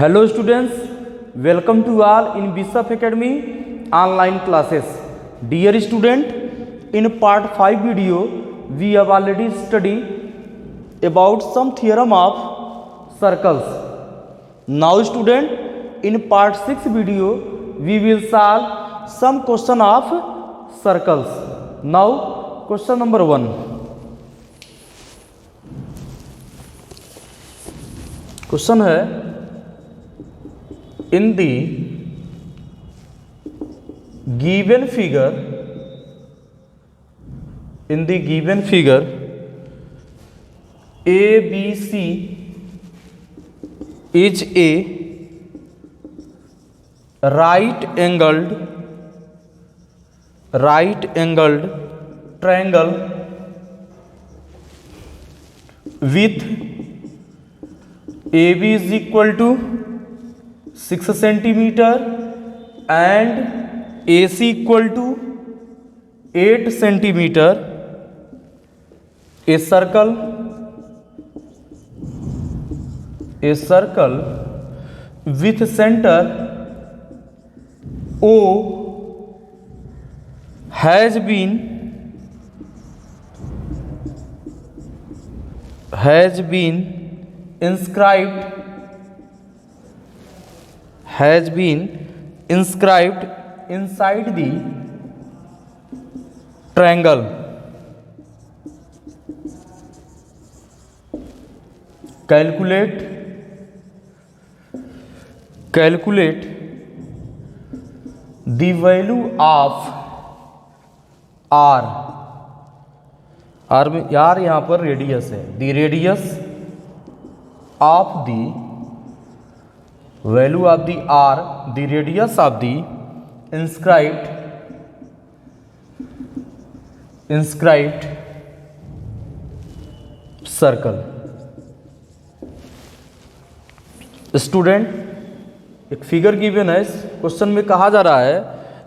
Hello students, welcome to all in Bishop Academy online classes. Dear student, in part 5 video we have already studied about some theorem of circles. Now student, in part 6 video we will solve some question of circles. Now question number 1. Question है in the given figure ABC is a right angled triangle with AB is equal to 6 centimeter and AC equal to 8 centimeter. A circle with center O has been inscribed inside the triangle. Calculate the value of R में यार यहाँ पर radius है. The radius of the value of the R, the radius of the inscribed circle. Student, एक figure given है. इस question में कहा जा रहा है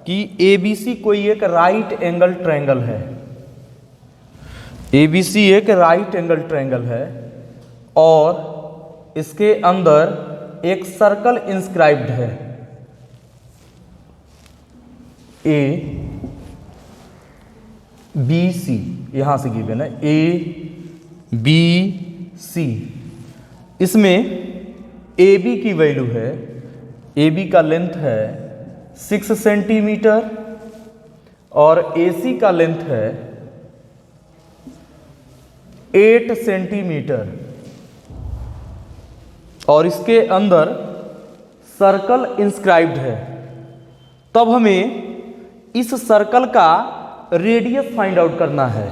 कि ABC कोई एक राइट एंगल ट्रायंगल है. ABC एक राइट एंगल ट्रायंगल है और इसके अंदर एक सर्कल इंस्क्राइब्ड है. ABC यहां से गिवन है ABC. इसमें AB की वैल्यू है, AB का लेंथ है 6 सेंटीमीटर और AC का लेंथ है 8 सेंटीमीटर और इसके अंदर सर्कल इंस्क्राइब्ड है. तब हमें इस सर्कल का रेडियस फाइंड आउट करना है.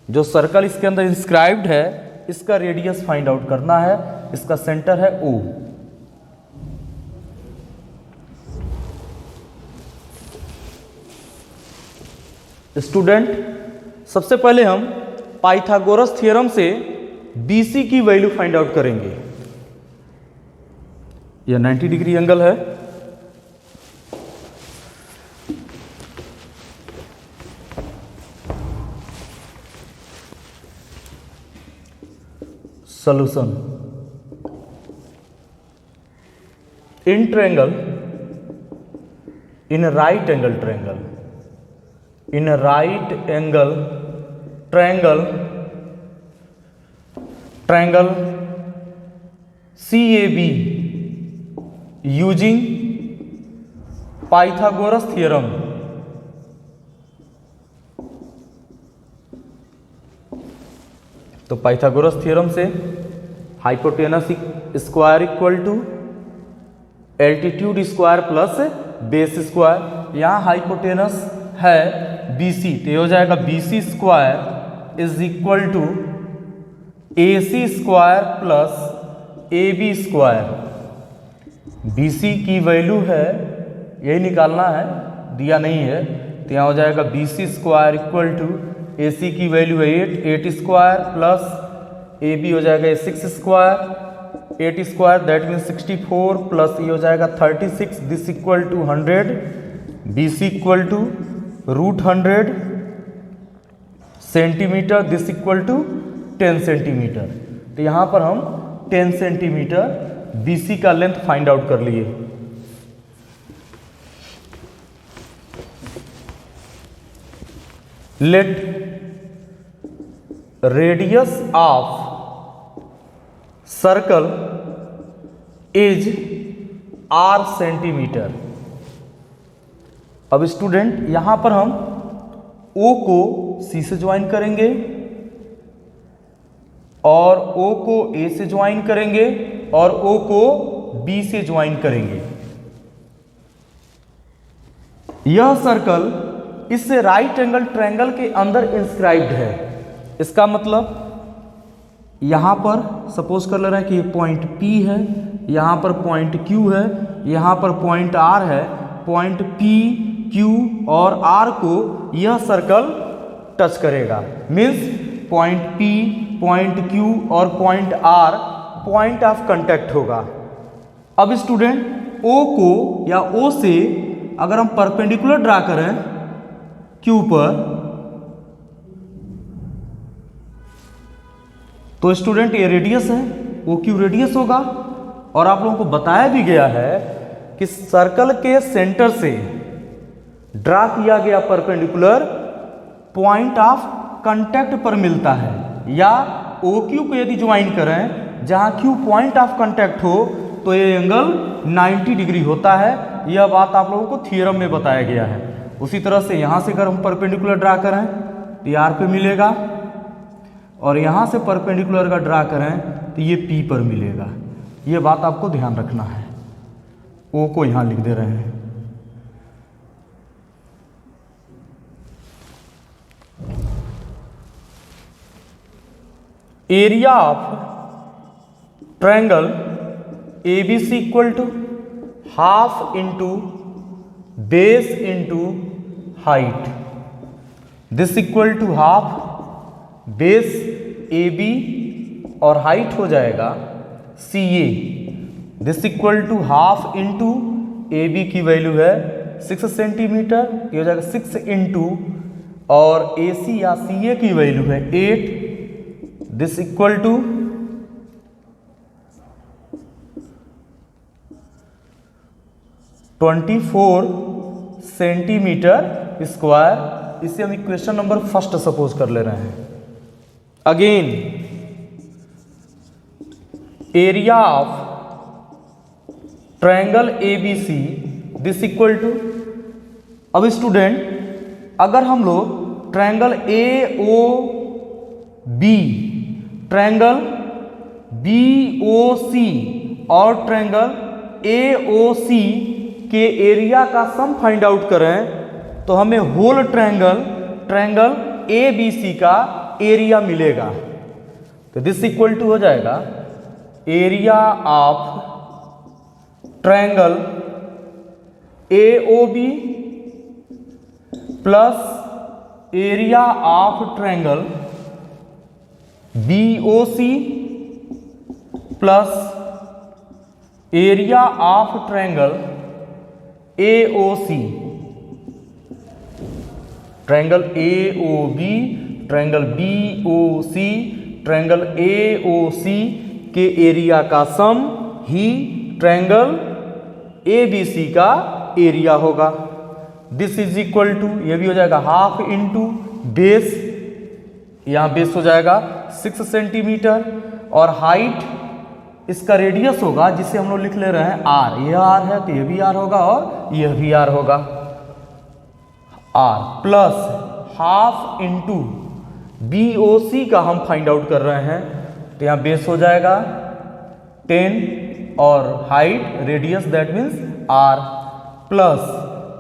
जो सर्कल इसके अंदर इंस्क्राइब्ड है इसका रेडियस फाइंड आउट करना है. इसका सेंटर है O. स्टूडेंट, सबसे पहले हम पाइथागोरस थ्योरम से BC की वैल्यू फाइंड आउट करेंगे. यह 90 डिग्री एंगल है. Solution. In triangle, in right angle triangle, triangle CAB using Pythagoras theorem. तो पाइथागोरस थ्योरम से hypotenuse square equal to altitude square plus base square. यहाँ hypotenuse है BC, तो ये हो जाएगा BC square is equal to AC square plus AB square. BC की value है, यही निकालना है, दिया नहीं है. तो यहाँ हो जाएगा BC square equal to AC की वैल्यू है 8 स्क्वायर प्लस AB हो जाएगा 6 square. 8 square that means 64 plus ये हो जाएगा 36. This equal to 100. BC equal to √100 centimetre. This equal to 10 centimetre. तो यहाँ पर हम 10 सेंटीमीटर BC का लेंथ फाइंड आउट कर लिए। Let radius of circle is r centimetre. अब स्टूडेंट यहां पर हम O को C से ज्वाइन करेंगे और O को A से ज्वाइन करेंगे और O को B से ज्वाइन करेंगे। यह सर्कल इस राइट एंगल ट्रायंगल के अंदर इंस्क्राइब्ड है। इसका मतलब यहां पर सपोज कर ले रहे हैं कि ये पॉइंट P है, यहां पर पॉइंट Q है, यहां पर पॉइंट R है। पॉइंट P, Q और R को यह सर्कल टच करेगा। Means point P, point Q और point R point of contact होगा। अब स्टूडेंट O को या O से अगर हम परपेंडिकुलर ड्रा करें Q पर, तो स्टूडेंट ये रेडियस है, OQ रेडियस होगा। और आप लोगों को बताया भी गया है कि सर्कल के सेंटर से ड्रा किया गया परपेंडिकुलर पॉइंट ऑफ कांटेक्ट पर मिलता है, या OQ को यदि ज्वाइन करें जहां Q पॉइंट ऑफ कांटेक्ट हो तो ये एंगल 90 डिग्री होता है। यह बात आप लोगों को थ्योरम में बताया गया है। उसी तरह से यहां से अगर हम परपेंडिकुलर ड्रा करें तो ये R पे मिलेगा, और यहां से परपेंडिकुलर का ड्रा करें तो ये P पर मिलेगा। ये बात आपको ध्यान रखना है। O को यहां लिख दे रहे हैं। Area of triangle ABC equal to half into base into height. This equal to half base AB और हाइट हो जाएगा CA। This equal to half into AB की वैल्यू है 6 सेंटीमीटर, ये हो जाएगा 6 इंटू, और AC या CA की वैल्यू है 8। This equal to 24 centimetre square. इसे हम इक्वेशन नंबर फर्स्ट सपोज कर ले रहे हैं। Again area of triangle ABC this equal to, अब स्टूडेंट अगर हम लोग ट्रायंगल AOB, ट्रायंगल BOC और ट्रायंगल AOC के एरिया का सम फाइंड आउट करें तो हमें होल ट्रायंगल ABC का एरिया मिलेगा। तो दिस इक्वल टू हो जाएगा area of triangle AOB plus area of triangle BOC plus area of triangle AOC। Triangle AOB, triangle BOC, triangle AOC के एरिया का सम ही ट्रायंगल ABC का area होगा। This is equal to, ये भी हो जाएगा हाफ इंटू बेस, यहाँ base हो जाएगा 6 सेंटीमीटर, और हाइट इसका रेडियस होगा जिसे हम लोग लिख ले रहे हैं R। यह R है तो यह भी R होगा और यह भी R होगा। R plus half into BOC का हम फाइंड आउट कर रहे हैं, तो यहाँ बेस हो जाएगा 10 और height radius that means R, plus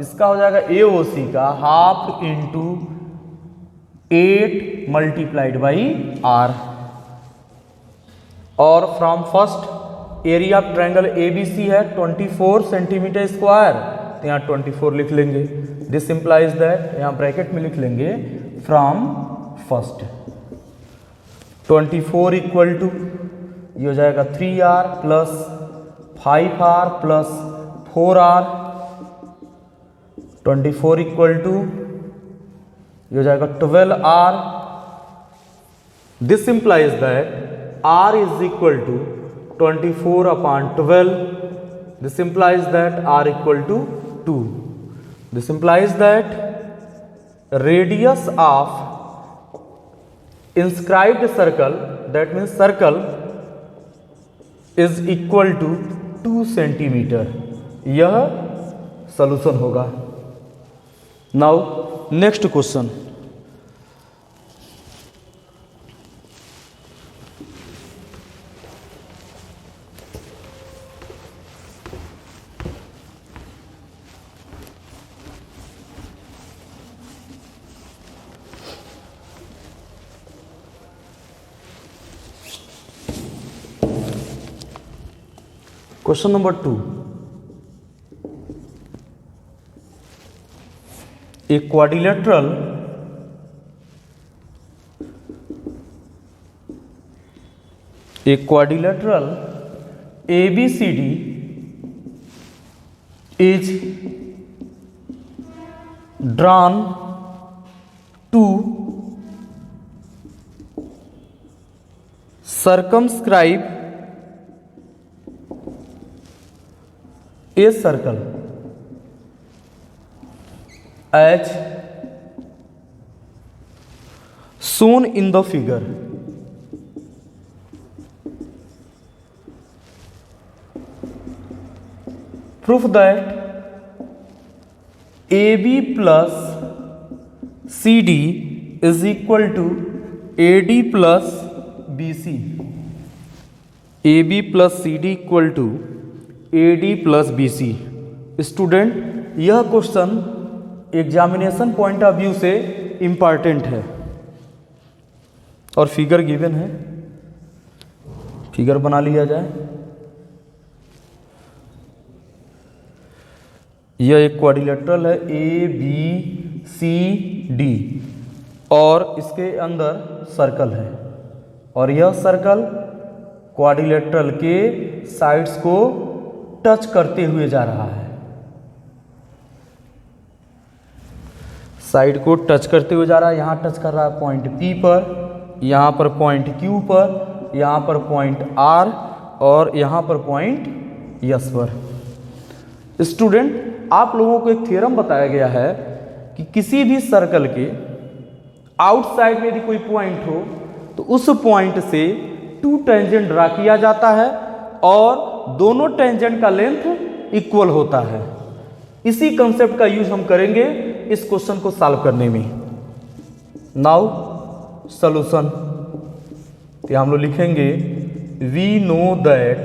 इसका हो जाएगा AOC का half into 8 multiplied by R। और from first area of triangle ABC है 24 सेंटीमीटर स्क्वायर, तो यहाँ 24 लिख लेंगे। दिस इंप्लाइज दैट, यहाँ ब्रैकेट में लिख लेंगे फ्रॉम फर्स्ट 24 इक्वल टू, ये हो जाएगा 3R plus 5R plus 4R। 24 equal to, ये हो जाएगा 12R। This implies that R is equal to 24/12. This implies that r equal to 2. This implies that radius of inscribed circle, that means circle, is equal to 2 centimetre. यह solution होगा. Now next question. Question number 2. A quadrilateral ABCD is drawn to circumscribe a circle as shown in the figure. Proof that AB plus CD is equal to AD plus BC. AB plus CD equal to AD plus BC. Student, यह question examination point of view से important है और figure given है. Figure बना लिया जाए. यह एक क्वाड्रिलेटरल है ABCD और इसके अंदर सर्कल है और यह सर्कल क्वाड्रिलेटरल के साइड्स को टच करते हुए जा रहा है. साइड को टच करते हुए जा रहा है. यहाँ टच कर रहा है पॉइंट P पर, यहाँ पर पॉइंट Q पर, यहाँ पर पॉइंट R और यहाँ पर पॉइंट S पर. स्टूडेंट, आप लोगों को एक थ्योरम बताया गया है कि किसी भी सर्कल के आउटसाइड में यदि कोई पॉइंट हो तो उस पॉइंट से 2 टेंजेंट ड्रा किया जाता है और दोनों टेंजेंट का लेंथ इक्वल होता है. इसी कंसेप्ट का यूज हम करेंगे इस क्वेश्चन को सॉल्व करने में. Now solution. तो हम लोग लिखेंगे we know that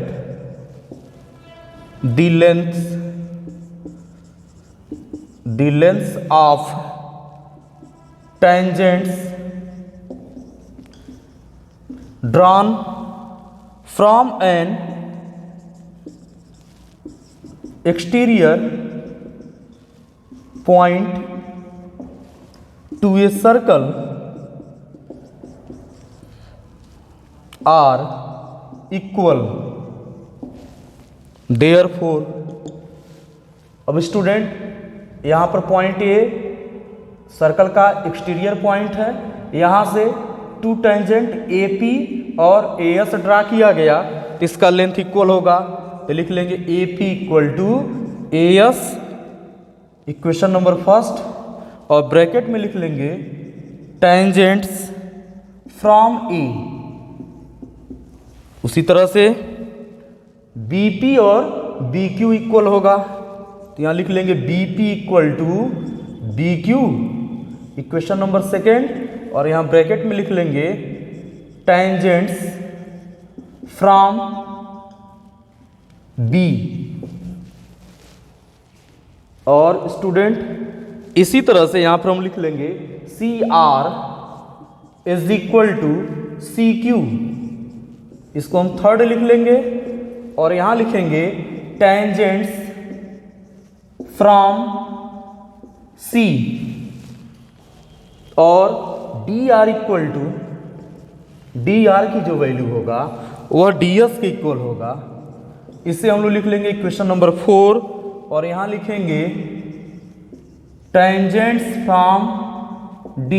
the length of tangents drawn from an exterior point to a circle are equal. Therefore, अब स्टूडेंट यहाँ पर पॉइंट ए सर्कल का एक्सटीरियर पॉइंट है. यहाँ से 2 टेंजेंट AP और AS ड्रा किया गया तो इसका लेंथ इक्वल होगा. तो लिख लेंगे AP equal to AS, equation number first, और ब्रैकेट में लिख लेंगे टेंजेंट्स फ्रॉम A. उसी तरह से BP और BQ इक्वल होगा तो यहाँ लिख लेंगे BP equal to BQ, equation number second, और यहाँ ब्रैकेट में लिख लेंगे टेंजेंट्स फ्रॉम B. और स्टूडेंट इसी तरह से यहां पर हम लिख लेंगे CR is equal to CQ. इसको हम थर्ड लिख लेंगे और यहां लिखेंगे टेंजेंट्स फ्रॉम C. और DR इक्वल टू DR की जो वैल्यू होगा वह DS के इक्वल होगा. इसे हम लोग लिख लेंगे इक्वेशन नंबर 4 और यहां लिखेंगे tangents from D.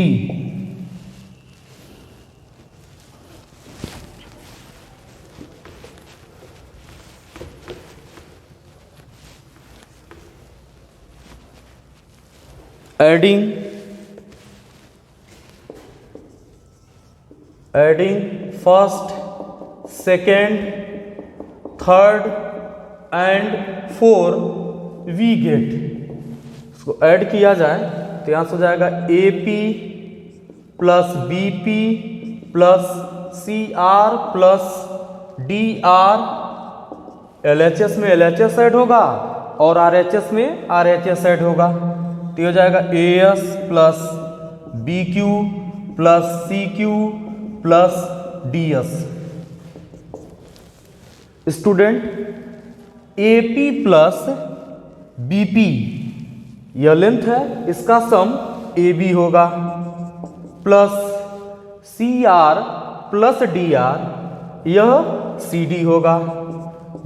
Adding first, second, third and four we get, इसको ऐड किया जाए तो यहाँ से हो जाएगा AP plus BP plus CR plus DR, LHS में LHS ऐड होगा और RHS में RHS ऐड होगा, तो हो जाएगा AS plus BQ plus CQ plus DS। Student AP plus BP यह लेंथ है, इसका सम AB होगा प्लस CR प्लस DR यह CD होगा।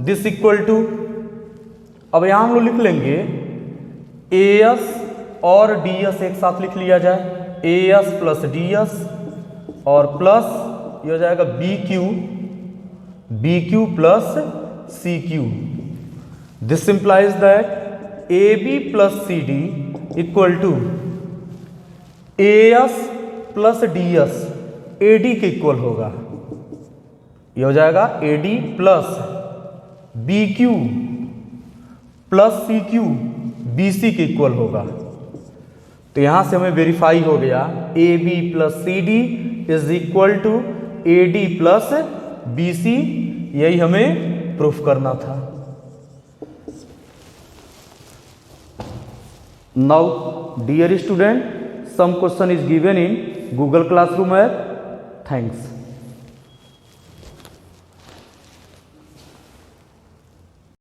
दिस इक्वल टू, अब यहां हम लोग लिख लेंगे AS और DS एक साथ लिख लिया जाए, AS प्लस DS और प्लस ये हो जाएगा BQ plus CQ। This implies that AB plus CD equal to AS plus DS AD के इक्वल होगा, ये हो जाएगा AD plus BQ plus CQ BC के इक्वल होगा। तो यहां से हमें वेरीफाई हो गया AB plus CD is equal to AD plus BC, यही हमें प्रूफ करना था। Now dear student, some question is given in Google Classroom app. Thanks.